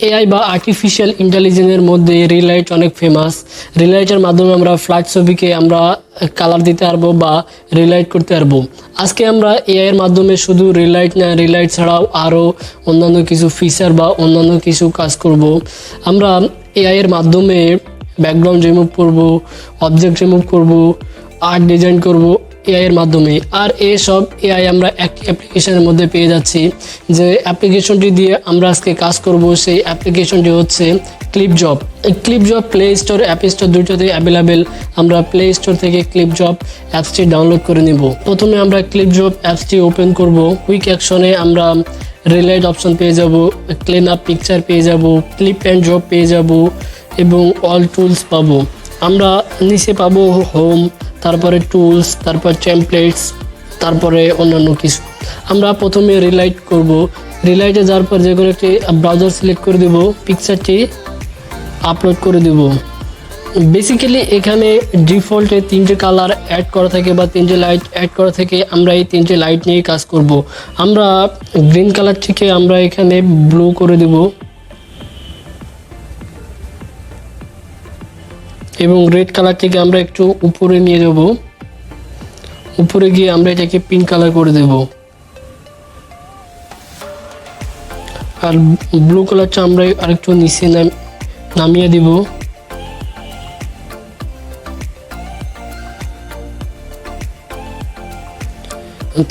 AI বা artificial ইন্টেলিজেন্সের মধ্যে রিলাইট অনেক ফেমাস। রিলাইটের মাধ্যমে আমরা ফ্ল্যাট ছবিকে আমরা কালার দিতে পারবো বা রিলাইট করতে পারবো। আজকে আমরা এআই এর মাধ্যমে শুধু রিলাইট না, রিলাইট ছাড়াও আরও অন্যান্য কিছু ফিচার বা অন্যান্য কিছু কাজ করব। আমরা এআই এর মাধ্যমে ব্যাকগ্রাউন্ড রিমুভ করব, অবজেক্ট রিমুভ করব, আর্ট ডিজাইন করব এআই এর মাধ্যমে। আর এসব এআই আমরা এক অ্যাপ্লিকেশনের মধ্যে পেয়ে যাচ্ছি। যে অ্যাপ্লিকেশনটি দিয়ে আমরা আজকে কাজ করব সেই অ্যাপ্লিকেশনটি হচ্ছে ClipDrop। ClipDrop play store, app store দুটোতেই অ্যাভেলেবেল। আমরা প্লে স্টোর থেকে ClipDrop অ্যাপসটি ডাউনলোড করে নিব। প্রথমে আমরা ClipDrop অ্যাপসটি ওপেন করব। কুইক অ্যাকশনে আমরা রিলাইট অপশন পেয়ে যাব, ক্লিন আপ পিকচার পেয়ে যাব, ক্লিপ অ্যান্ড ড্রপ পেয়ে যাব এবং অল টুলস পাবো। আমরা নিচে পাবো হোম, তারপরে টুলস, তারপর টেমপ্লেটস, তারপরে অন্যান্য কিছু। আমরা প্রথমে রিলাইট করব। রিলাইটে যাওয়ার পর যে কোনো একটি ব্রাউজার সিলেক্ট করে দেব, পিকচারটি আপলোড করে দেব। বেসিক্যালি এখানে ডিফল্টে 3টে কালার অ্যাড করা থাকে বা 3টে লাইট অ্যাড করা থাকে। আমরা এই 3টে লাইট নিয়ে কাজ করব। আমরা গ্রিন কালারটিকে আমরা এখানে ব্লু করে দেব এবং রেড কালারটিকে আমরা একটু উপরে নিয়ে যাব। উপরে গিয়ে আমরা এটাকে পিঙ্ক কালার করে দেব। আর ব্লু কালারটা আমরা আরেকটু নিচে নামিয়ে দিব।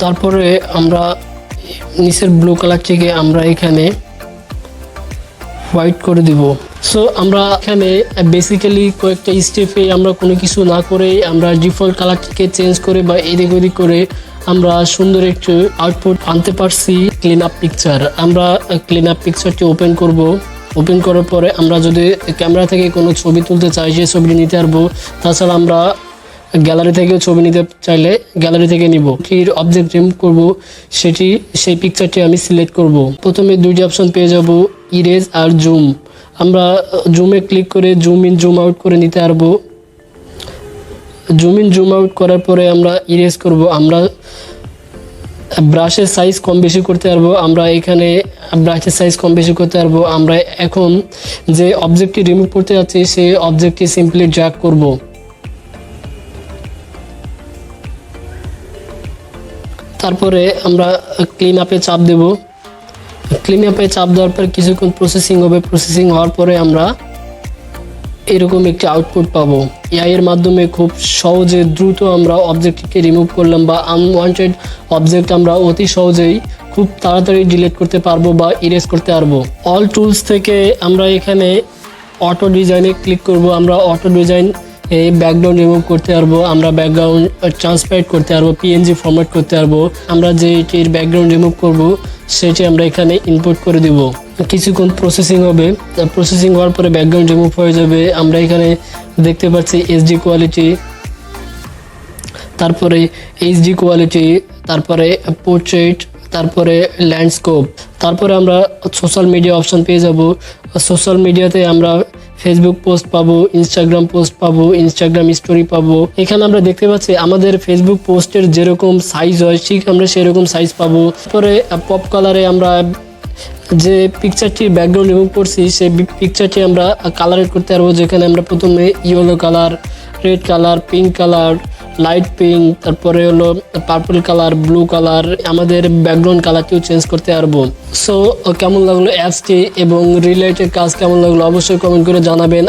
তারপরে আমরা নিচের ব্লু কালারটিকে আমরা এখানে হোয়াইট করে দিব। সো আমরা এখানে বেসিক্যালি কয়েকটা স্টেপে আমরা কোনো কিছু না করে আমরা ডিফল্ট কালারটিকে চেঞ্জ করে বা এদিক ওদিক করে আমরা সুন্দর একটু আউটপুট আনতে পারছি। ক্লিন আপ পিকচার, আমরা ক্লিন আপ পিকচারটি ওপেন করব। ওপেন করার পরে আমরা যদি ক্যামেরা থেকে কোনো ছবি তুলতে চাই সেই ছবিটি নিতে পারবো। তাছাড়া আমরা গ্যালারি থেকেও ছবি নিতে চাইলে গ্যালারি থেকে নিব। এর অবজেক্ট রিমুভ করব, সেই পিকচারটি আমি সিলেক্ট করব। প্রথমে 2টি অপশন পেয়ে যাব, ইরেজ আর জুম। আমরা জুমে ক্লিক করে জুম ইন জুম আউট করে নিতে পারবো। জুম ইন জুম আউট করার পরে আমরা ইরেজ করব। আমরা ব্রাশের সাইজ কম বেশি করতে পারবো। আমরা এখানে ব্রাশের সাইজ কম বেশি করতে পারবো। আমরা এখন যে অবজেক্টটি রিমুভ করতে যাচ্ছি সেই অবজেক্টটি সিম্পলি ড্র্যাগ করব। তারপরে আমরা ক্লিন আপে চাপ দেব। ক্লিন আপে চাপ দেওয়ার পর কিছুক্ষণ প্রসেসিং হবে। প্রসেসিং হওয়ার পরে আমরা এরকম একটি আউটপুট পাবো। এআই এর মাধ্যমে খুব সহজে দ্রুত আমরা অবজেক্টকে রিমুভ করলাম বা আনওয়ান্টেড অবজেক্ট আমরা অতি সহজেই খুব তাড়াতাড়ি ডিলিট করতে পারবো বা ইরেজ করতে পারবো। অল টুলস থেকে আমরা এখানে অটো ডিজাইনে ক্লিক করব। আমরা অটো ডিজাইন এই ব্যাকগ্রাউন্ড রিমুভ করতে পারবো। আমরা ব্যাকগ্রাউন্ড ট্রান্সপারেন্ট করতে পারবো, পিএনজি ফরম্যাট করতে পারবো। আমরা যে এটির ব্যাকগ্রাউন্ড রিমুভ করব সেটি আমরা এখানে ইনপুট করে দিব। কিছুক্ষণ প্রসেসিং হবে। প্রসেসিং হওয়ার পরে ব্যাকগ্রাউন্ড রিমুভ হয়ে যাবে। আমরা এখানে দেখতে পাচ্ছি এইচডি কোয়ালিটি, তারপরে এইচডি কোয়ালিটি, তারপরে পোর্ট্রেট, তারপরে ল্যান্ডস্কেপ। তারপরে আমরা সোশ্যাল মিডিয়া অপশন পেয়ে যাব। সোশ্যাল মিডিয়াতে আমরা ফেসবুক পোস্ট পাবো, ইনস্টাগ্রাম পোস্ট পাবো, ইনস্টাগ্রাম স্টোরি পাবো। এখানে আমরা দেখতে পাচ্ছি আমাদের ফেসবুক পোস্টের যেরকম সাইজ হয় ঠিক আমরা সেরকম সাইজ পাবো। তারপরে পপ কালারে আমরা যে পিকচারটির ব্যাকগ্রাউন্ড রিমুভ করছি সেই পিকচারটি আমরা কালারেট করতে পারবো। যেখানে আমরা প্রথমে yellow colour, red colour, pink colour, light pink, তারপরে হলো পার্পল কালার, ব্লু কালার, আমাদের ব্যাকগ্রাউন্ড কালারটিও চেঞ্জ করতে পারবো। সো কেমন লাগলো অ্যাপসটি এবং রিলেটেড কাজ কেমন লাগলো অবশ্যই কমেন্ট করে জানাবেন।